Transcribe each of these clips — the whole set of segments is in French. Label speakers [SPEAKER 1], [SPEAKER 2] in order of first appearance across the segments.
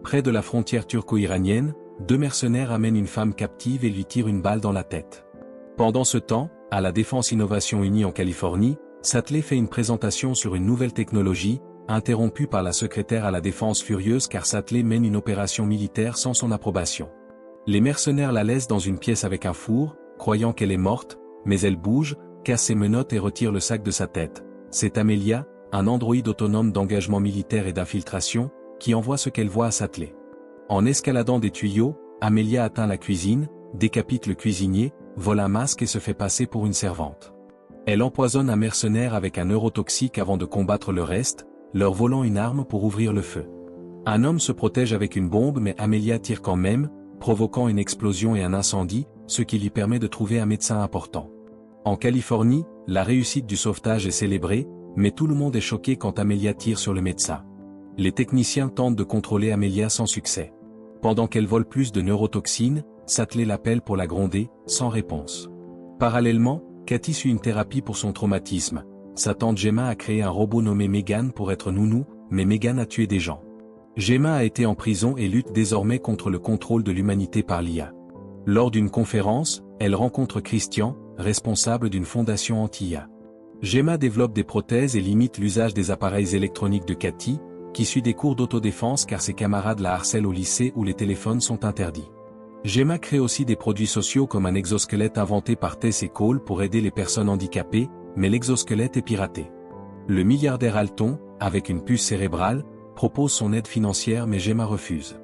[SPEAKER 1] Près de la frontière turco-iranienne, deux mercenaires amènent une femme captive et lui tirent une balle dans la tête. Pendant ce temps, à la Défense Innovation Unie en Californie, Satley fait une présentation sur une nouvelle technologie, interrompue par la secrétaire à la Défense furieuse car Satley mène une opération militaire sans son approbation. Les mercenaires la laissent dans une pièce avec un four, croyant qu'elle est morte, mais elle bouge, casse ses menottes et retire le sac de sa tête. C'est Amelia, un androïde autonome d'engagement militaire et d'infiltration, qui envoie ce qu'elle voit à Satley. En escaladant des tuyaux, Amelia atteint la cuisine, décapite le cuisinier, vole un masque et se fait passer pour une servante. Elle empoisonne un mercenaire avec un neurotoxique avant de combattre le reste, leur volant une arme pour ouvrir le feu. Un homme se protège avec une bombe mais Amelia tire quand même, provoquant une explosion et un incendie, ce qui lui permet de trouver un médecin important. En Californie, la réussite du sauvetage est célébrée, mais tout le monde est choqué quand Amelia tire sur le médecin. Les techniciens tentent de contrôler Amelia sans succès. Pendant qu'elle vole plus de neurotoxines, Satley l'appelle pour la gronder, sans réponse. Parallèlement, Cathy suit une thérapie pour son traumatisme. Sa tante Gemma a créé un robot nommé Megan pour être nounou, mais Megan a tué des gens. Gemma a été en prison et lutte désormais contre le contrôle de l'humanité par l'IA. Lors d'une conférence, elle rencontre Christian, responsable d'une fondation anti-IA. Gemma développe des prothèses et limite l'usage des appareils électroniques de Cathy, qui suit des cours d'autodéfense car ses camarades la harcèlent au lycée où les téléphones sont interdits. Gemma crée aussi des produits sociaux comme un exosquelette inventé par Tess et Cole pour aider les personnes handicapées, mais l'exosquelette est piraté. Le milliardaire Alton, avec une puce cérébrale, propose son aide financière mais Gemma refuse.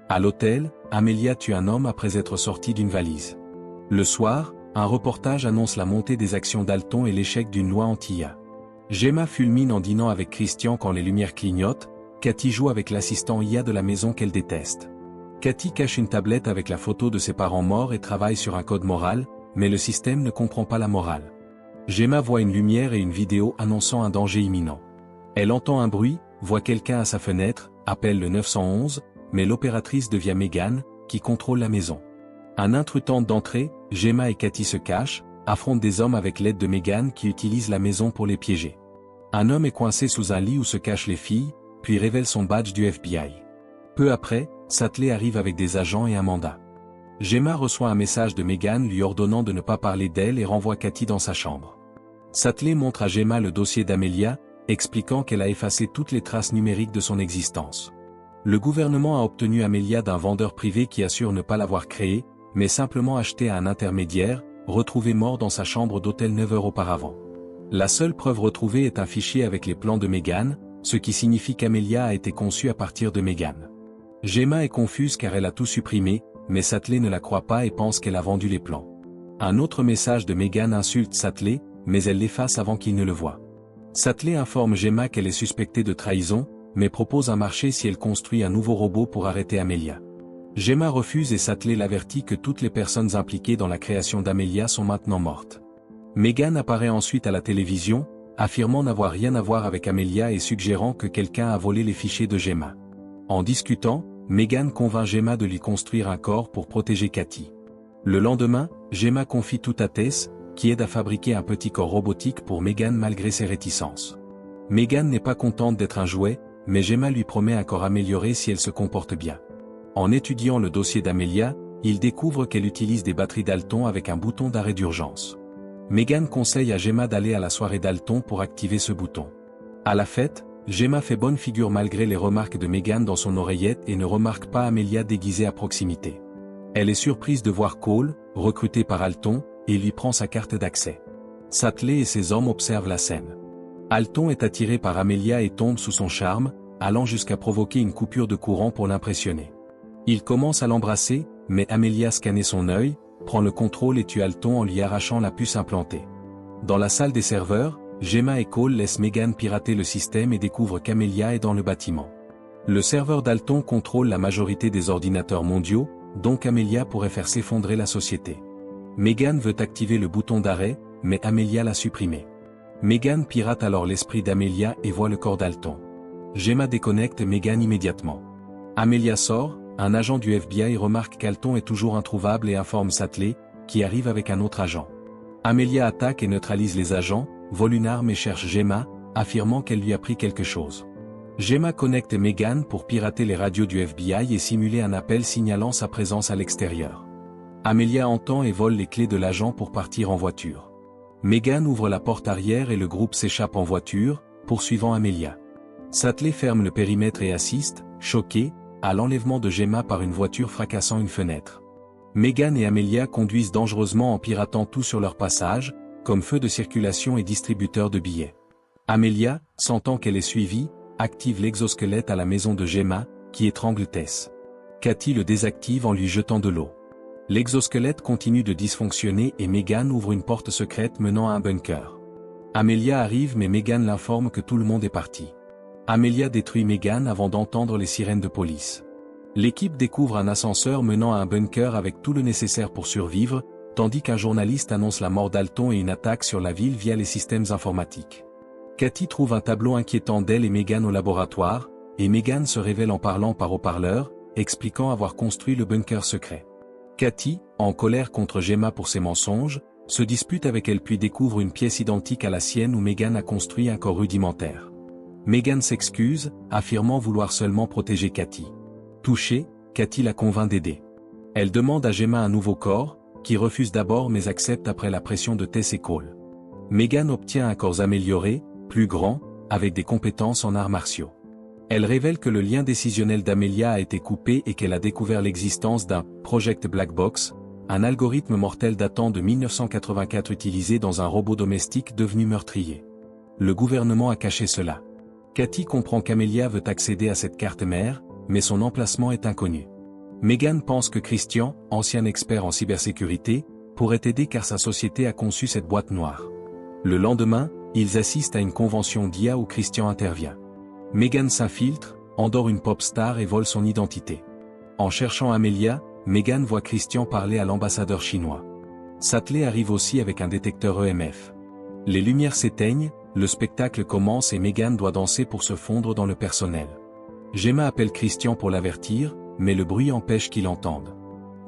[SPEAKER 1] À l'hôtel, Amelia tue un homme après être sortie d'une valise. Le soir, un reportage annonce la montée des actions d'Alton et l'échec d'une loi anti-IA. Gemma fulmine en dînant avec Christian quand les lumières clignotent. Cathy joue avec l'assistant IA de la maison qu'elle déteste. Cathy cache une tablette avec la photo de ses parents morts et travaille sur un code moral, mais le système ne comprend pas la morale. Gemma voit une lumière et une vidéo annonçant un danger imminent. Elle entend un bruit, voit quelqu'un à sa fenêtre, appelle le 911, mais l'opératrice devient Megan, qui contrôle la maison. Un intrus tente d'entrer, Gemma et Cathy se cachent, affrontent des hommes avec l'aide de Megan qui utilise la maison pour les piéger. Un homme est coincé sous un lit où se cachent les filles, puis révèle son badge du FBI. Peu après, Satley arrive avec des agents et un mandat. Gemma reçoit un message de Megan lui ordonnant de ne pas parler d'elle et renvoie Cathy dans sa chambre. Satley montre à Gemma le dossier d'Amelia, expliquant qu'elle a effacé toutes les traces numériques de son existence. Le gouvernement a obtenu Amelia d'un vendeur privé qui assure ne pas l'avoir créée, mais simplement achetée à un intermédiaire, retrouvée mort dans sa chambre d'hôtel 9 heures auparavant. La seule preuve retrouvée est un fichier avec les plans de Megan, ce qui signifie qu'Amelia a été conçue à partir de Megan. Gemma est confuse car elle a tout supprimé, mais Satley ne la croit pas et pense qu'elle a vendu les plans. Un autre message de Megan insulte Satley, mais elle l'efface avant qu'il ne le voie. Satley informe Gemma qu'elle est suspectée de trahison, mais propose un marché si elle construit un nouveau robot pour arrêter Amelia. Gemma refuse et Satley l'avertit que toutes les personnes impliquées dans la création d'Amelia sont maintenant mortes. Megan apparaît ensuite à la télévision, affirmant n'avoir rien à voir avec Amelia et suggérant que quelqu'un a volé les fichiers de Gemma. En discutant, Megan convainc Gemma de lui construire un corps pour protéger Cathy. Le lendemain, Gemma confie tout à Tess, qui aide à fabriquer un petit corps robotique pour Megan malgré ses réticences. Megan n'est pas contente d'être un jouet, mais Gemma lui promet un corps amélioré si elle se comporte bien. En étudiant le dossier d'Amelia, il découvre qu'elle utilise des batteries d'Alton avec un bouton d'arrêt d'urgence. Megan conseille à Gemma d'aller à la soirée d'Alton pour activer ce bouton. À la fête, Gemma fait bonne figure malgré les remarques de Megan dans son oreillette et ne remarque pas Amelia déguisée à proximité. Elle est surprise de voir Cole, recruté par Alton, et lui prend sa carte d'accès. Satley et ses hommes observent la scène. Alton est attiré par Amelia et tombe sous son charme, allant jusqu'à provoquer une coupure de courant pour l'impressionner. Il commence à l'embrasser, mais Amelia scanne son œil, prend le contrôle et tue Alton en lui arrachant la puce implantée. Dans la salle des serveurs, Gemma et Cole laissent Megan pirater le système et découvrent qu'Amelia est dans le bâtiment. Le serveur d'Alton contrôle la majorité des ordinateurs mondiaux, donc Amelia pourrait faire s'effondrer la société. Megan veut activer le bouton d'arrêt, mais Amelia l'a supprimé. Megan pirate alors l'esprit d'Amelia et voit le corps d'Alton. Gemma déconnecte Megan immédiatement. Amelia sort, un agent du FBI remarque qu'Alton est toujours introuvable et informe Satley, qui arrive avec un autre agent. Amelia attaque et neutralise les agents, vole une arme et cherche Gemma, affirmant qu'elle lui a pris quelque chose. Gemma connecte Megan pour pirater les radios du FBI et simuler un appel signalant sa présence à l'extérieur. Amelia entend et vole les clés de l'agent pour partir en voiture. Megan ouvre la porte arrière et le groupe s'échappe en voiture, poursuivant Amelia. Satley ferme le périmètre et assiste, choqué, à l'enlèvement de Gemma par une voiture fracassant une fenêtre. Megan et Amelia conduisent dangereusement en piratant tout sur leur passage, comme feu de circulation et distributeur de billets. Amelia, sentant qu'elle est suivie, active l'exosquelette à la maison de Gemma, qui étrangle Tess. Katie le désactive en lui jetant de l'eau. L'exosquelette continue de dysfonctionner et Megan ouvre une porte secrète menant à un bunker. Amelia arrive mais Megan l'informe que tout le monde est parti. Amelia détruit Megan avant d'entendre les sirènes de police. L'équipe découvre un ascenseur menant à un bunker avec tout le nécessaire pour survivre, tandis qu'un journaliste annonce la mort d'Alton et une attaque sur la ville via les systèmes informatiques. Katie trouve un tableau inquiétant d'elle et Megan au laboratoire, et Megan se révèle en parlant par haut-parleur, expliquant avoir construit le bunker secret. Katie, en colère contre Gemma pour ses mensonges, se dispute avec elle puis découvre une pièce identique à la sienne où Megan a construit un corps rudimentaire. Megan s'excuse, affirmant vouloir seulement protéger Katie. Touchée, Katie la convainc d'aider. Elle demande à Gemma un nouveau corps, qui refuse d'abord mais accepte après la pression de Tess et Cole. Megan obtient un corps amélioré, plus grand, avec des compétences en arts martiaux. Elle révèle que le lien décisionnel d'Amelia a été coupé et qu'elle a découvert l'existence d'un « Project Black Box », un algorithme mortel datant de 1984 utilisé dans un robot domestique devenu meurtrier. Le gouvernement a caché cela. Katie comprend qu'Amelia veut accéder à cette carte mère, mais son emplacement est inconnu. Megan pense que Christian, ancien expert en cybersécurité, pourrait aider car sa société a conçu cette boîte noire. Le lendemain, ils assistent à une convention d'IA où Christian intervient. Megan s'infiltre, endort une pop star et vole son identité. En cherchant Amelia, Megan voit Christian parler à l'ambassadeur chinois. Satley arrive aussi avec un détecteur EMF. Les lumières s'éteignent, le spectacle commence et Megan doit danser pour se fondre dans le personnel. Gemma appelle Christian pour l'avertir, mais le bruit empêche qu'il entende.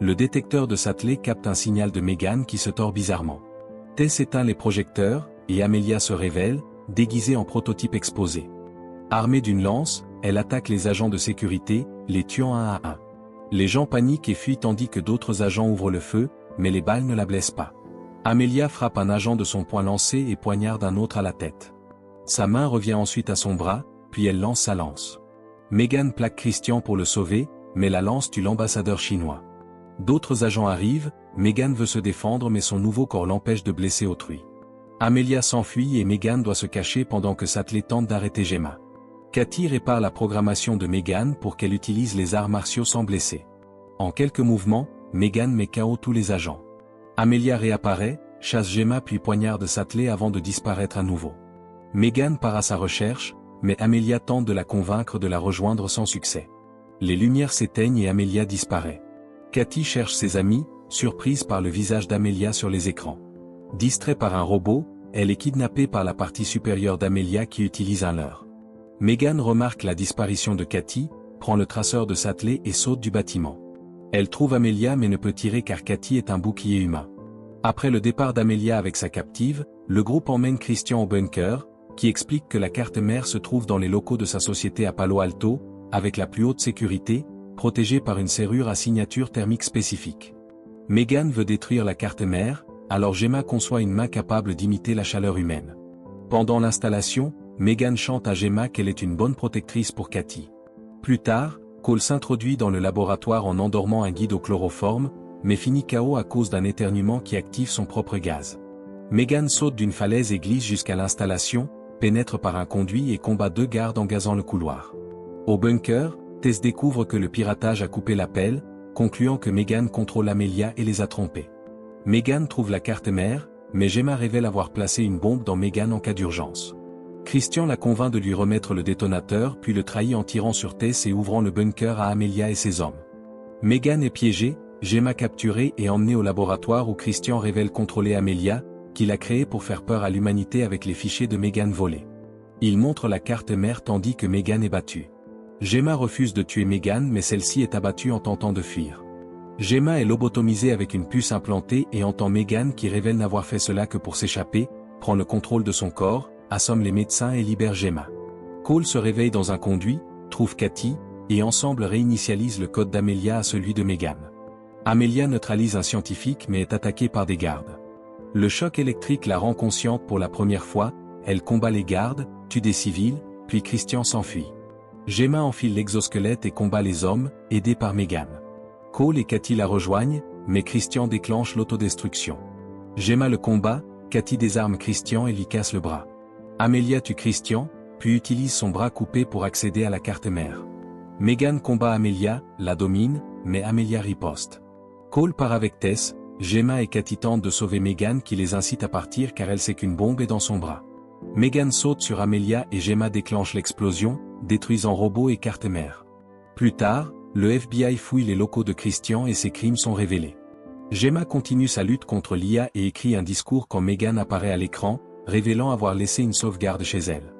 [SPEAKER 1] Le détecteur de Satley capte un signal de Megan qui se tord bizarrement. Tess éteint les projecteurs, et Amelia se révèle, déguisée en prototype exposé. Armée d'une lance, elle attaque les agents de sécurité, les tuant un à un. Les gens paniquent et fuient tandis que d'autres agents ouvrent le feu, mais les balles ne la blessent pas. Amelia frappe un agent de son poing lancé et poignarde un autre à la tête. Sa main revient ensuite à son bras, puis elle lance sa lance. Megan plaque Christian pour le sauver, mais la lance tue l'ambassadeur chinois. D'autres agents arrivent, Megan veut se défendre mais son nouveau corps l'empêche de blesser autrui. Amelia s'enfuit et Megan doit se cacher pendant que Satley tente d'arrêter Gemma. Katie répare la programmation de Megan pour qu'elle utilise les arts martiaux sans blesser. En quelques mouvements, Megan met KO tous les agents. Amelia réapparaît, chasse Gemma puis poignarde Satley avant de disparaître à nouveau. Megan part à sa recherche, mais Amelia tente de la convaincre de la rejoindre sans succès. Les lumières s'éteignent et Amelia disparaît. Katie cherche ses amis, surprise par le visage d'Amelia sur les écrans. Distrait par un robot, elle est kidnappée par la partie supérieure d'Amelia qui utilise un leurre. Megan remarque la disparition de Katie, prend le traceur de Satley et saute du bâtiment. Elle trouve Amelia mais ne peut tirer car Katie est un bouclier humain. Après le départ d'Amelia avec sa captive, le groupe emmène Christian au bunker, qui explique que la carte mère se trouve dans les locaux de sa société à Palo Alto, avec la plus haute sécurité, protégée par une serrure à signature thermique spécifique. Megan veut détruire la carte mère, alors Gemma conçoit une main capable d'imiter la chaleur humaine. Pendant l'installation, Megan chante à Gemma qu'elle est une bonne protectrice pour Katie. Plus tard, Cole s'introduit dans le laboratoire en endormant un guide au chloroforme, mais finit KO à cause d'un éternuement qui active son propre gaz. Megan saute d'une falaise et glisse jusqu'à l'installation, pénètre par un conduit et combat deux gardes en gazant le couloir. Au bunker, Tess découvre que le piratage a coupé l'appel, concluant que Megan contrôle Amelia et les a trompés. Megan trouve la carte mère, mais Gemma révèle avoir placé une bombe dans Megan en cas d'urgence. Christian la convainc de lui remettre le détonateur puis le trahit en tirant sur Tess et ouvrant le bunker à Amelia et ses hommes. Megan est piégée, Gemma capturée et emmenée au laboratoire où Christian révèle contrôler Amelia, qu'il a créé pour faire peur à l'humanité avec les fichiers de Megan volés. Il montre la carte mère tandis que Megan est battue. Gemma refuse de tuer Megan mais celle-ci est abattue en tentant de fuir. Gemma est lobotomisée avec une puce implantée et entend Megan qui révèle n'avoir fait cela que pour s'échapper, prend le contrôle de son corps, assomme les médecins et libère Gemma. Cole se réveille dans un conduit, trouve Katie, et ensemble réinitialisent le code d'Amelia à celui de Megan. Amelia neutralise un scientifique mais est attaquée par des gardes. Le choc électrique la rend consciente pour la première fois, elle combat les gardes, tue des civils, puis Christian s'enfuit. Gemma enfile l'exosquelette et combat les hommes, aidée par Megan. Cole et Katie la rejoignent, mais Christian déclenche l'autodestruction. Gemma le combat, Katie désarme Christian et lui casse le bras. Amelia tue Christian, puis utilise son bras coupé pour accéder à la carte mère. Megan combat Amelia, la domine, mais Amelia riposte. Cole part avec Tess, Gemma et Katie tentent de sauver Megan qui les incite à partir car elle sait qu'une bombe est dans son bras. Megan saute sur Amelia et Gemma déclenche l'explosion, détruisant robot et carte mère. Plus tard, le FBI fouille les locaux de Christian et ses crimes sont révélés. Gemma continue sa lutte contre l'IA et écrit un discours quand Megan apparaît à l'écran, révélant avoir laissé une sauvegarde chez elle.